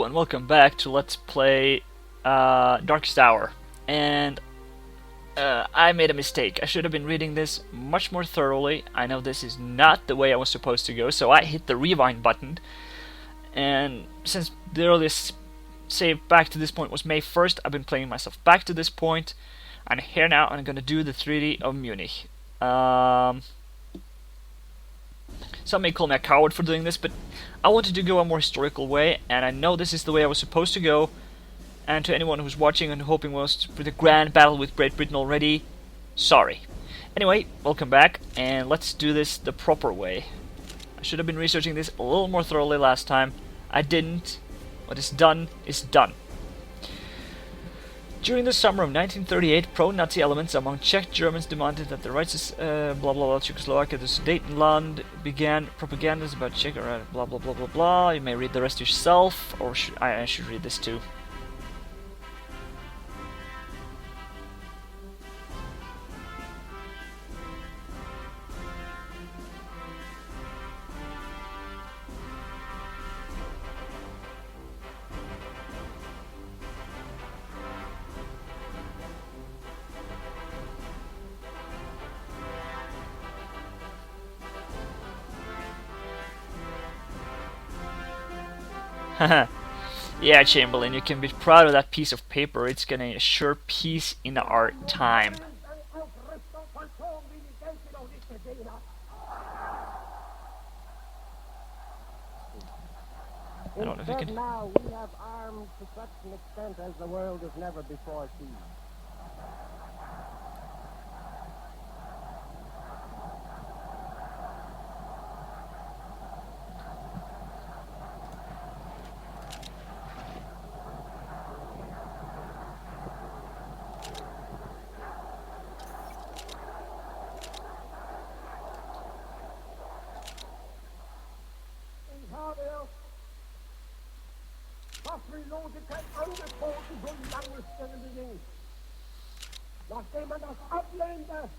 And welcome back to Let's Play Darkest Hour. And I made a mistake. I should have been reading this much more thoroughly. I know this is not the way I was supposed to go, so I hit the rewind button. And since the earliest save back to this point was May 1st, I've been playing myself back to this point. And here now I'm gonna do the Treaty of Munich. Some may call me a coward for doing this, but I wanted to go a more historical way, and I know this is the way I was supposed to go. And to anyone who's watching and hoping was for the grand battle with Great Britain already, sorry. Anyway, welcome back, and let's do this the proper way. I should have been researching this a little more thoroughly last time. I didn't. What is done is done. During the summer of 1938, pro-Nazi elements among Czech Germans demanded that the rights of blah blah blah Czechoslovakia, the Sudetenland, began propagandas about Czech blah blah blah blah blah. You may read the rest yourself, or I should read this too. Yeah, Chamberlain, you can be proud of that piece of paper. It's gonna assure peace in our time. I don't know if you can. Now we have arms to such an extent as the world has never before seen. Nachdem man das ablehnte,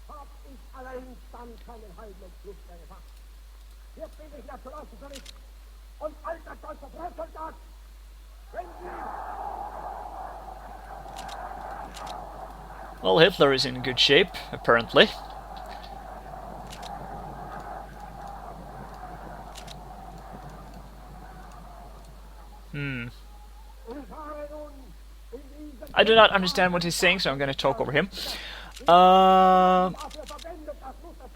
hab ich allein dann keinen Heil und Flucht mehr gefasst. Hier bin ich Nationalsozialist und alter deutscher Freisoldat. Wenn Sie... Well, Hitler is in good shape, apparently. I do not understand what he's saying, so I'm going to talk over him.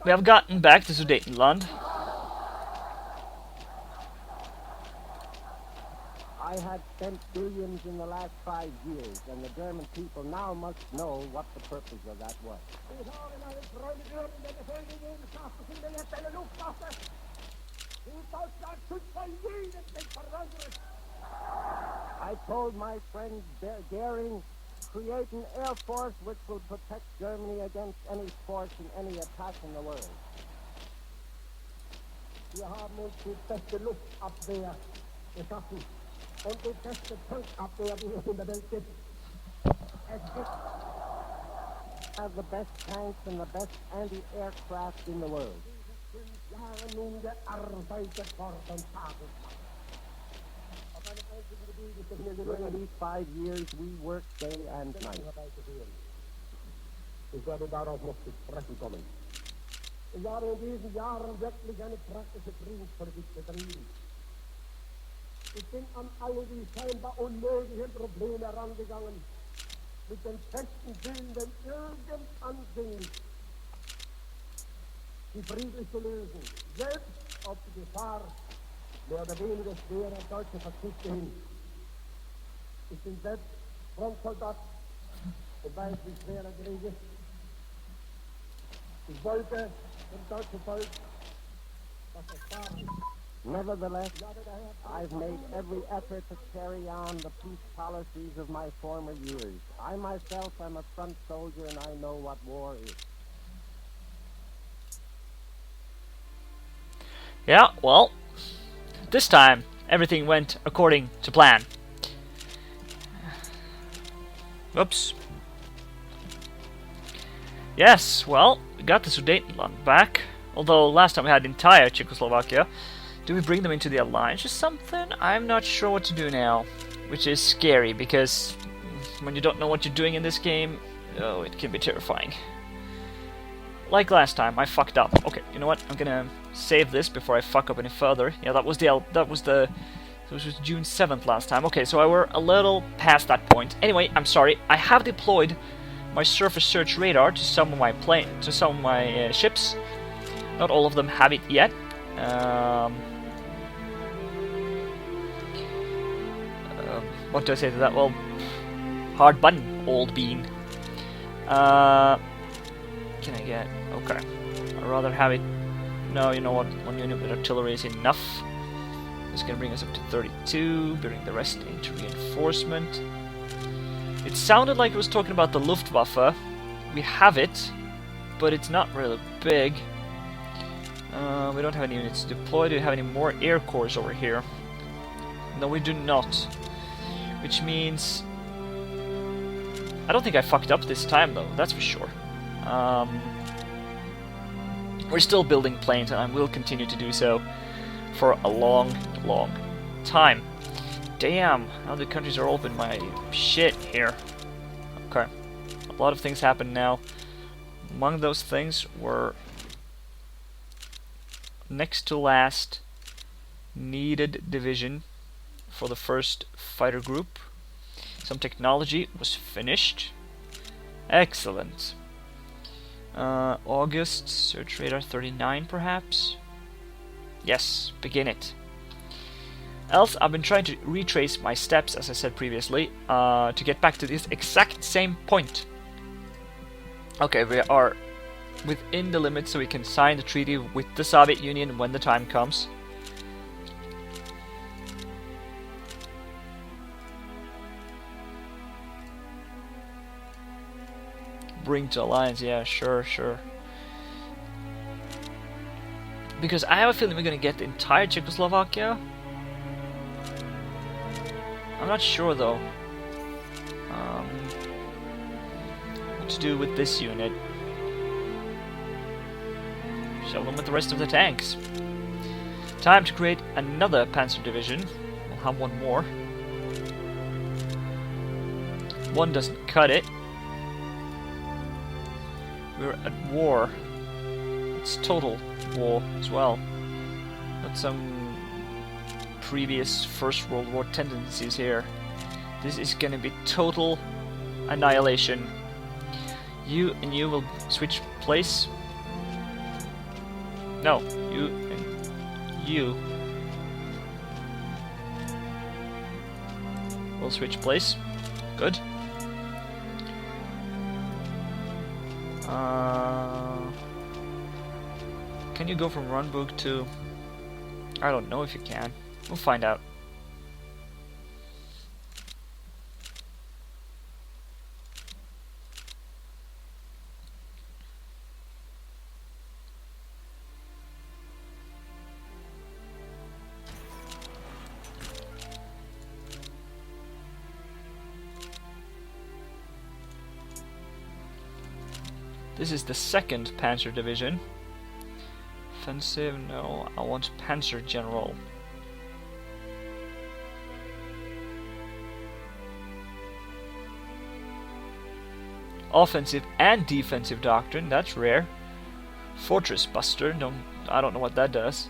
We have gotten back to Sudetenland. I had spent billions in the last 5 years, and the German people now must know what the purpose of that was. I told my friend Goering, create an air force which will protect Germany against any force in any attack in the world. Wir haben uns die beste Luftabwehr geschaffen und die beste Tankabwehr, die es in der Welt gibt. Es gibt have the best tanks and the best anti-aircraft in the world. Jahre nun gearbeitet worden, during these 5 years, we worked day and night. Ich werde darauf noch zu sprechen kommen. Ich habe in diesen Jahren wirklich eine praktische Friedenspolitik betrieben. Ich bin an all die scheinbar unmöglichen Probleme herangegangen, mit dem festen Willen, wenn irgend anfing, die friedlich zu lösen, selbst auf die Gefahr mehr oder weniger schwerer deutscher Verzichte hin. Ich bin selbst Frontsoldat und weiß, wie schwer der Krieg ist. Ich wollte dem deutschen Volk das ersparen. Nevertheless, I've made every effort to carry on the peace policies of my former years. I myself am a front soldier and I know what war is. Yeah, well, this time everything went according to plan. Oops. Yes, well, we got the Sudetenland back. Although last time we had entire Czechoslovakia. Do we bring them into the Alliance or something? I'm not sure what to do now. Which is scary, because when you don't know what you're doing in this game, oh, it can be terrifying. Like last time, I fucked up. Okay, you know what? I'm gonna save this before I fuck up any further. Yeah, that was June 7th last time. Okay, so I were a little past that point. Anyway, I'm sorry. I have deployed my surface search radar to some of my ships. Not all of them have it yet. What do I say to that? Well, hard button, old bean. Can I get... Okay. I'd rather have it... No, you know what? 1 unit with artillery is enough. It's gonna bring us up to 32, bring the rest into reinforcement. It sounded like it was talking about the Luftwaffe. We have it, but it's not really big. We don't have any units deployed. Do we have any more air corps over here? No, we do not. Which means... I don't think I fucked up this time, though, that's for sure. We're still building planes, and I will continue to do so for a long, long time. Damn, now the countries are open my shit here. Okay, a lot of things happen now. Among those things were next to last needed division for the first fighter group. Some technology was finished. Excellent. August, search radar 39 perhaps? Yes, begin it. Else, I've been trying to retrace my steps, as I said previously, to get back to this exact same point. Okay, we are within the limits, so we can sign the treaty with the Soviet Union when the time comes. Bring to alliance, yeah, sure. Because I have a feeling we're gonna get the entire Czechoslovakia. I'm not sure though. What to do with this unit? Shove them with the rest of the tanks. Time to create another Panzer division. We'll have one more. One doesn't cut it. We're at war. It's total war as well. Not some previous First World War tendencies here. This is gonna be total annihilation. You and you will switch place. No, you and you will switch place. Good. Can you go from Runburg to... I don't know if you can. We'll find out. This is the 2nd Panzer Division. Offensive? No, I want Panzer General. Offensive and defensive doctrine, that's rare. Fortress Buster, no, I don't know what that does.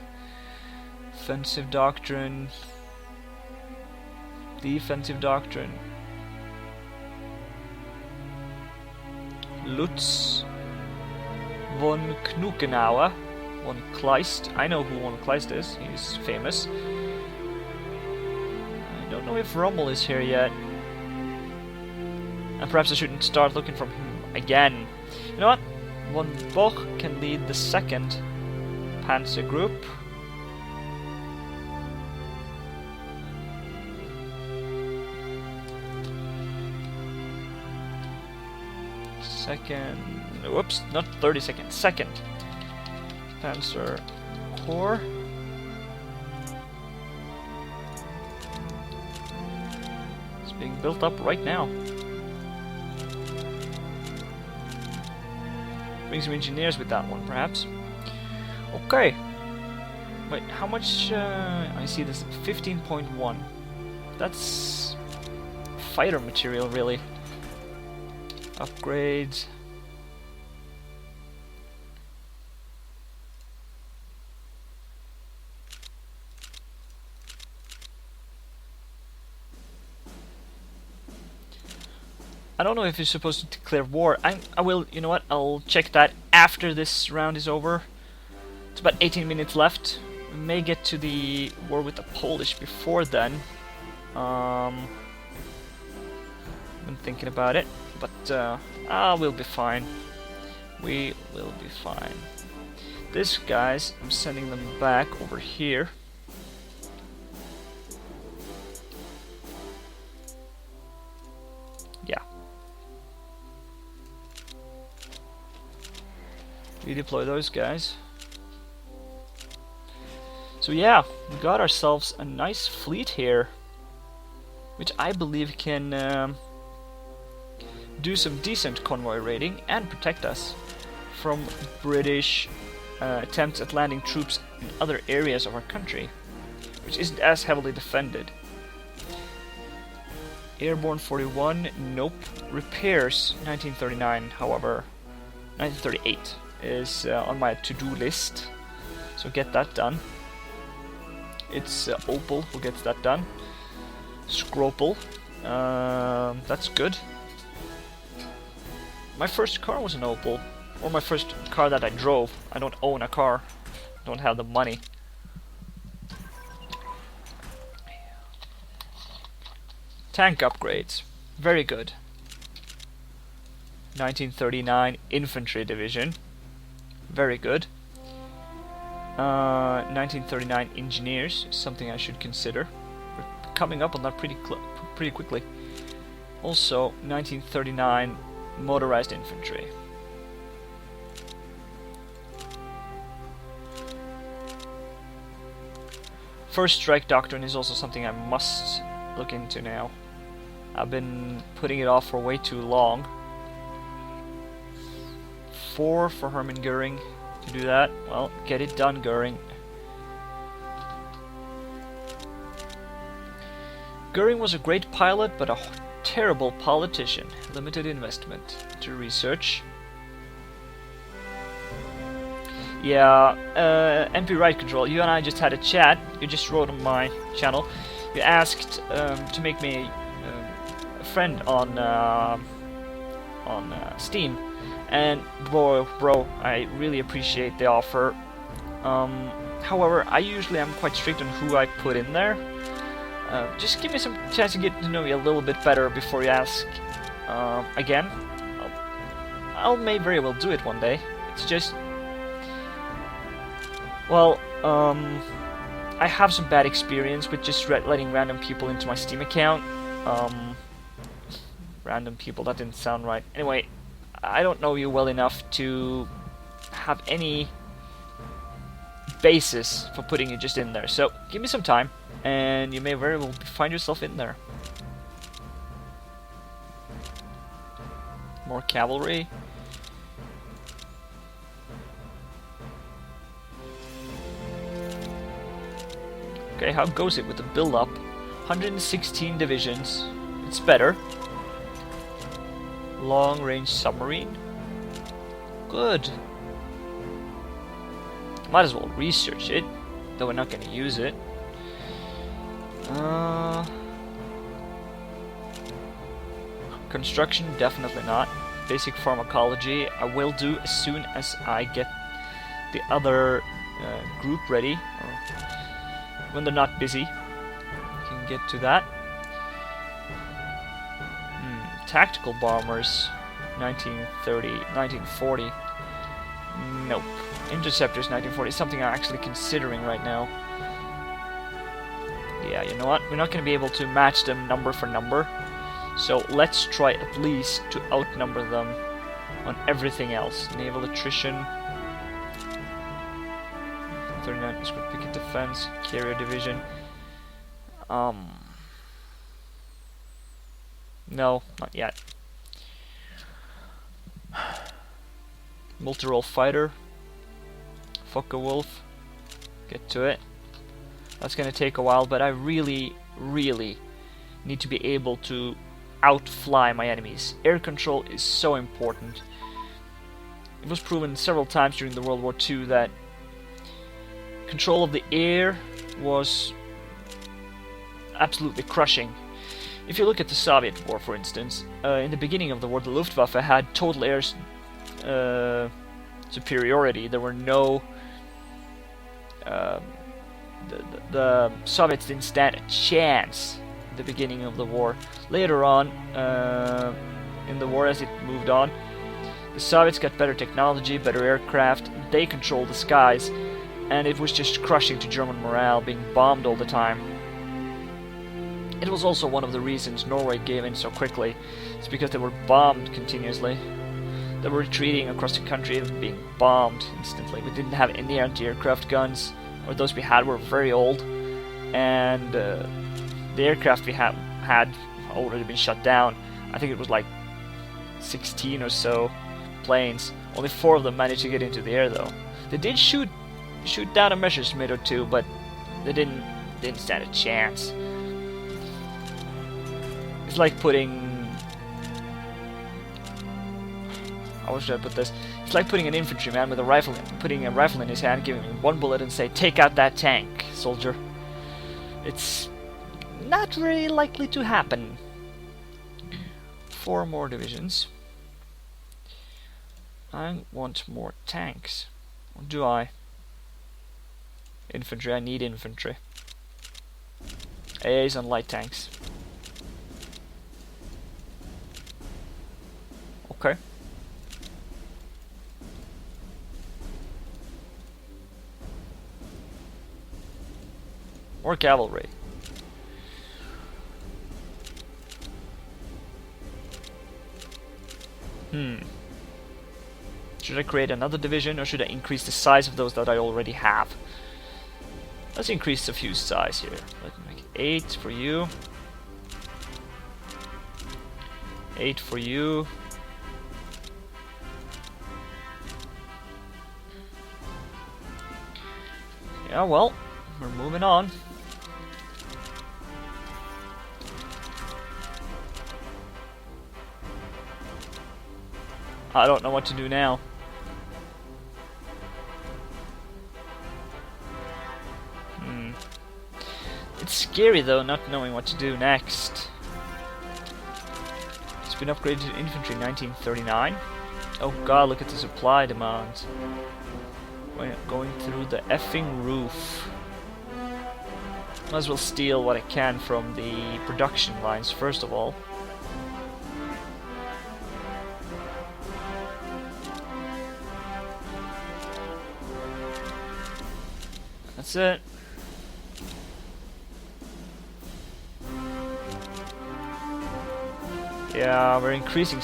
Offensive doctrine. Defensive doctrine. Lutz von Knuckenauer. Von Kleist. I know who von Kleist is. He's famous. I don't know if Rommel is here yet. And perhaps I shouldn't start looking for him again. You know what? Von Boch can lead the 2nd Panzer Group. Second... Whoops, not 32nd. 2nd Panzer Corps. It's being built up right now. Bring some engineers with that one, perhaps. Okay. Wait, how much? I see this 15.1. That's fighter material, really. Upgrades. I don't know if you're supposed to declare war. I will, you know what, I'll check that after this round is over. It's about 18 minutes left. We may get to the war with the Polish before then. I've been thinking about it, but we'll be fine. We will be fine. These guys, I'm sending them back over here. Yeah. Redeploy those guys. So yeah, we got ourselves a nice fleet here, which I believe can do some decent convoy raiding and protect us from British attempts at landing troops in other areas of our country, which isn't as heavily defended. Airborne 41, nope. Repairs 1939, however, 1938 is on my to-do list, so get that done. It's Opel who gets that done. Scropel, that's good. My first car was an Opel, or my first car that I drove. I don't own a car, don't have the money. Tank upgrades, very good. 1939 Infantry Division, very good. 1939 Engineers, something I should consider. We're coming up on that pretty quickly. Also, 1939 Motorized Infantry. First Strike Doctrine is also something I must look into now. I've been putting it off for way too long. 4 for Hermann Göring. To do that, well, get it done, Göring. Göring was a great pilot, but a terrible politician. Limited investment to research. Yeah, MP Right Control, you and I just had a chat. You just wrote on my channel. You asked to make me a friend on Steam. And bro, I really appreciate the offer. However, I usually am quite strict on who I put in there. Just give me some chance to get to know you a little bit better before you ask again. I may very well do it one day. It's just, well, I have some bad experience with just letting random people into my Steam account. Random people, that didn't sound right. Anyway, I don't know you well enough to have any basis for putting you just in there. So give me some time, and you may very well find yourself in there. More cavalry. Okay, how goes it with the build-up? 116 divisions. It's better. Long-range submarine. Good. Might as well research it, though we're not going to use it. Construction, definitely not. Basic pharmacology, I will do as soon as I get the other group ready, or when they're not busy. Can get to that. Tactical bombers, 1930, 1940. Nope. Interceptors, 1940. Something I'm actually considering right now. Yeah, you know what? We're not going to be able to match them number for number. So let's try at least to outnumber them on everything else. Naval attrition. 39 square picket defense. Carrier division. No, not yet. Multi-role fighter. Focke-Wulf. Get to it. That's gonna take a while, but I really, really need to be able to outfly my enemies. Air control is so important. It was proven several times during the World War II that control of the air was absolutely crushing. If you look at the Soviet war, for instance, in the beginning of the war, the Luftwaffe had total air superiority. There were no... the Soviets didn't stand a chance at the beginning of the war. Later on, in the war as it moved on, the Soviets got better technology, better aircraft, they controlled the skies, and it was just crushing to German morale, being bombed all the time. It was also one of the reasons Norway gave in so quickly. It's because they were bombed continuously. They were retreating across the country and being bombed instantly. We didn't have any anti-aircraft guns, or those we had were very old, and the aircraft we had already been shut down. I think it was like 16 or so planes. Only 4 of them managed to get into the air though. They did shoot down a Messerschmitt or 2, but they didn't stand a chance. It's like putting... how should I put this? It's like putting an infantryman with a rifle, putting a rifle in his hand, giving him 1 bullet and say, "Take out that tank, soldier." It's not very likely to happen. 4 more divisions. I want more tanks. Or do I? Infantry, I need infantry. AA's on light tanks. Okay. Or cavalry. Should I create another division, or should I increase the size of those that I already have? Let's increase a few size here. Let's make 8 for you. 8 for you. Yeah, well, we're moving on. I don't know what to do now. It's scary though, not knowing what to do next. It's been upgraded to infantry in 1939. Oh god, look at the supply demands. We're going through the effing roof. Might as well steal what I can from the production lines first of all. That's it. Yeah, we're increasing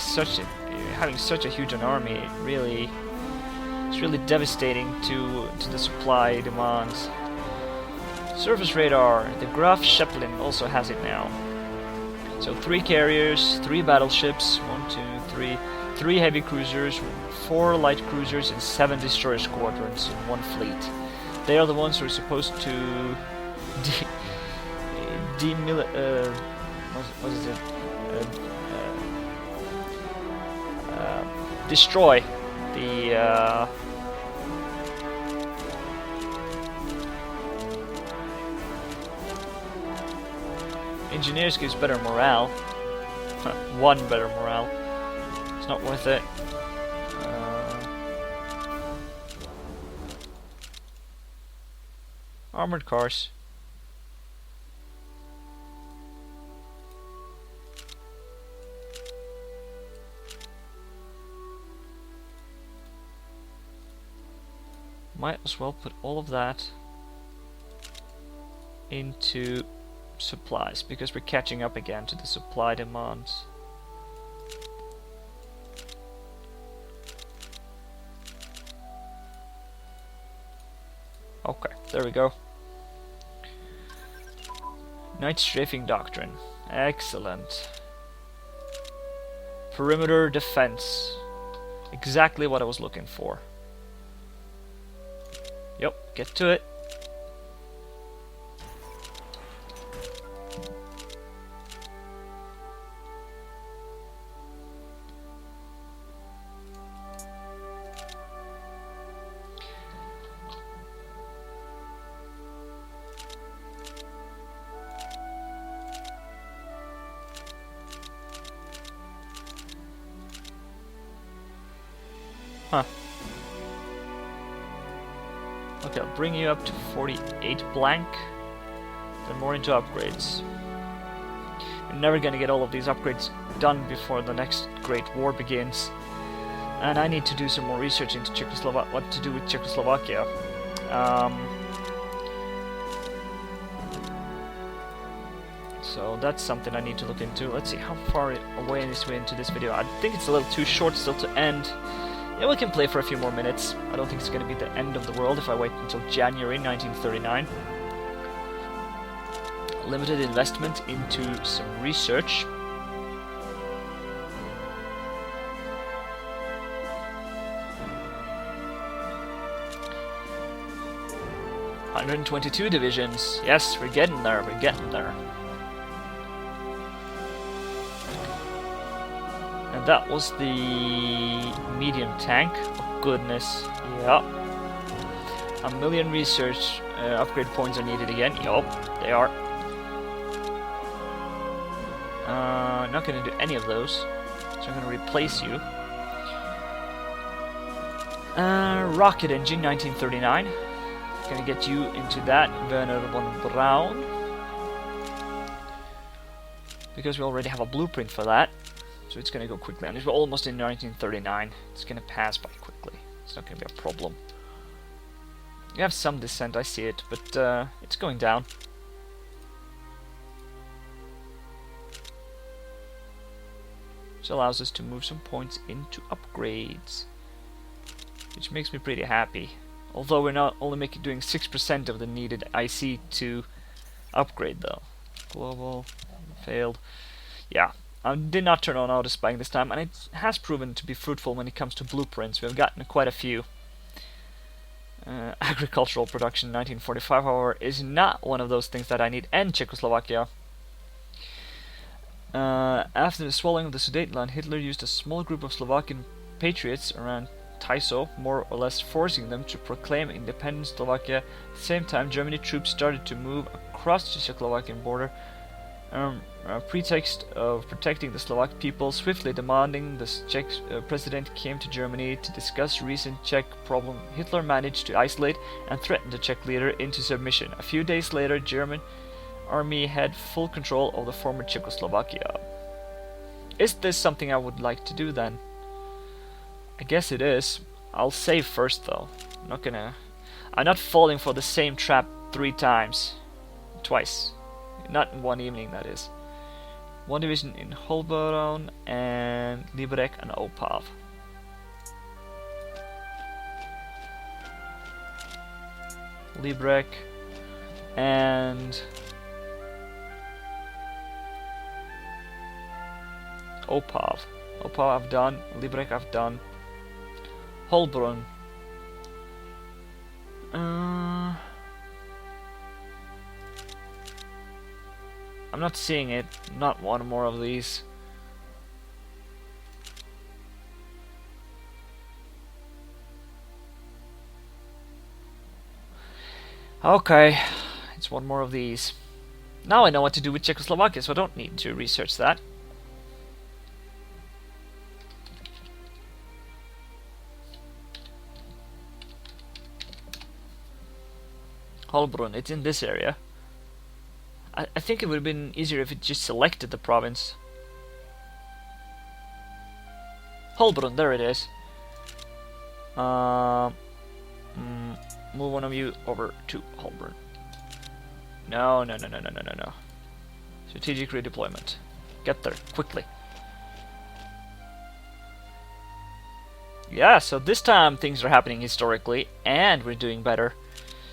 having such a huge an army. It's really devastating to the supply demands. Surface radar. The Graf Zeppelin also has it now. So 3 carriers, 3 battleships, 1, 2, 3, 3 heavy cruisers, 4 light cruisers, and 7 destroyer squadrons in 1 fleet. They are the ones who are supposed to destroy the engineers gives better morale. 1 better morale. It's not worth it. Armored cars. Might as well put all of that into supplies, because we're catching up again to the supply demands. Okay, there we go. Night strafing doctrine. Excellent. Perimeter defense. Exactly what I was looking for. Yep, get to it. Huh. Okay, I'll bring you up to 48 blank. Then more into upgrades. You're never gonna get all of these upgrades done before the next Great War begins. And I need to do some more research into what to do with Czechoslovakia. So that's something I need to look into. Let's see, how far away is we into this video? I think it's a little too short still to end. Yeah, we can play for a few more minutes. I don't think it's going to be the end of the world if I wait until January 1939. Limited investment into some research. "122 divisions. Yes, we're getting there, we're getting there. And that was the medium tank. Oh, goodness. Yep. 1,000,000 research upgrade points are needed again. Yup, they are. Not going to do any of those, so I'm going to replace you. Rocket engine, 1939. Going to get you into that, Werner von Braun. Because we already have a blueprint for that. So it's going to go quickly, and we're almost in 1939. It's going to pass by quickly. It's not going to be a problem. You have some descent, I see it, but it's going down. Which allows us to move some points into upgrades, which makes me pretty happy. Although we're not only doing 6% of the needed IC to upgrade, though. Global failed. Yeah. I did not turn on auto spying this time, and it has proven to be fruitful when it comes to blueprints. We've gotten quite a few. Agricultural production in 1945, however, is not one of those things that I need, and Czechoslovakia. After the swallowing of the Sudetenland, Hitler used a small group of Slovakian patriots around Tiso, more or less forcing them to proclaim independent Slovakia. At the same time, Germany troops started to move across the Czechoslovakian border, pretext of protecting the Slovak people. Swiftly demanding the Czech president came to Germany to discuss recent Czech problem. Hitler managed to isolate and threaten the Czech leader into submission. A few days later, German army had full control of the former Czechoslovakia. Is this something I would like to do then? I guess it is. I'll save first though. I'm not falling for the same trap 3 times. Twice. Not in one evening, that is. 1 division in Holborn and Liberec and Opav. Liberec and Opav. Opav I've done. Liberec I've done. Holborn. I'm not seeing it. Not one more of these. Okay, it's one more of these. Now I know what to do with Czechoslovakia, so I don't need to research that. Holbrunn, it's in this area. I think it would have been easier if it just selected the province. Holbrunn, there it is. Move one of you over to Holbrunn. No. Strategic redeployment. Get there, quickly. Yeah, so this time things are happening historically, and we're doing better.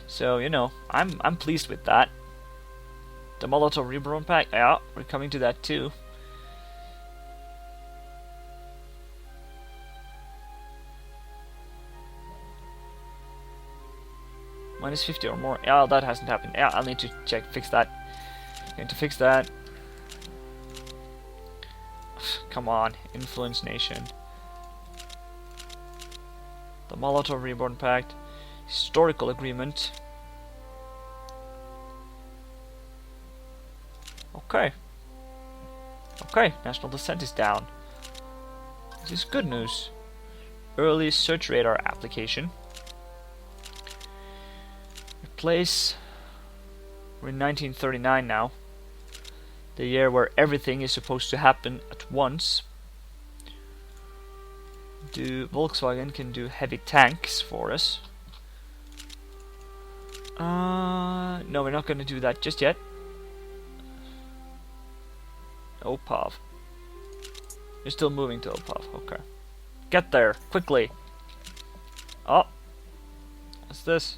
So, you know, I'm pleased with that. The Molotov Reborn Pack, yeah, we're coming to that too. Minus 50 or more. Yeah, that hasn't happened. Yeah, I'll need to fix that. Going to fix that. Come on, Influence Nation. The Molotov Reborn Pact. Historical Agreement. Okay, national dissent is down. This is good news. early search radar application. Replace. We're in 1939 now. The year where everything is supposed to happen at once. Volkswagen can do heavy tanks for us. No, we're not going to do that just yet. Opov. You're still moving to Opov, okay. Get there, quickly. Oh. What's this?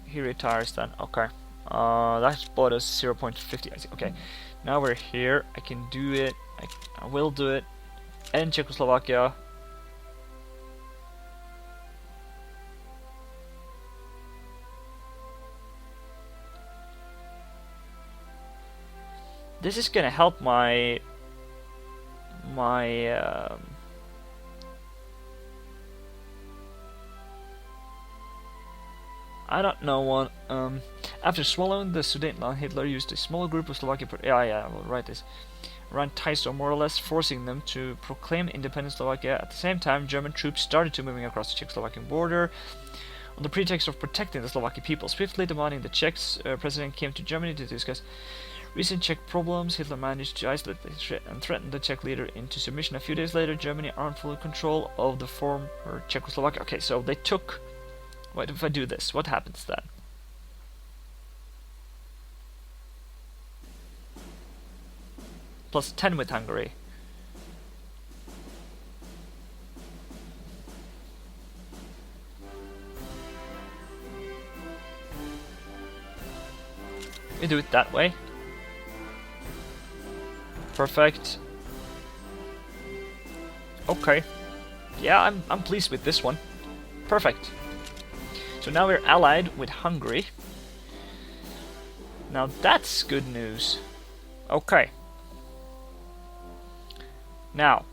He retires then, okay. That bought us 0.50, I see, okay. Now we're here, I can do it, I will do it. And Czechoslovakia. This is gonna help my I don't know what after swallowing the Sudetenland, Hitler used a small group of Slovakian I will write this. Around Tyso, more or less forcing them to proclaim independent Slovakia. At the same time, German troops started to moving across the Czechoslovakian border on the pretext of protecting the Slovak people. Swiftly demanding the Czechs, president came to Germany to discuss recent Czech problems. Hitler managed to isolate and threaten the Czech leader into submission. A few days later, Germany armed full control of the former Czechoslovakia. Okay, so they took... What if I do this? What happens then? Plus 10 with Hungary. We do it that way. Perfect. Okay. Yeah, I'm pleased with this one. Perfect. So now we're allied with Hungary. Now that's good news. Okay. Now.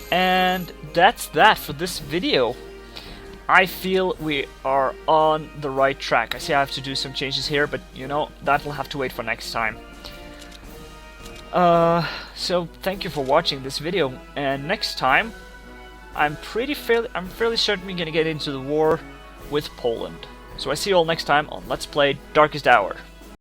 And that's that for this video. I feel we are on the right track. I see I have to do some changes here, but you know, that'll have to wait for next time. So thank you for watching this video, and next time I'm fairly certain we're gonna get into the war with Poland. So I see you all next time on Let's Play Darkest Hour.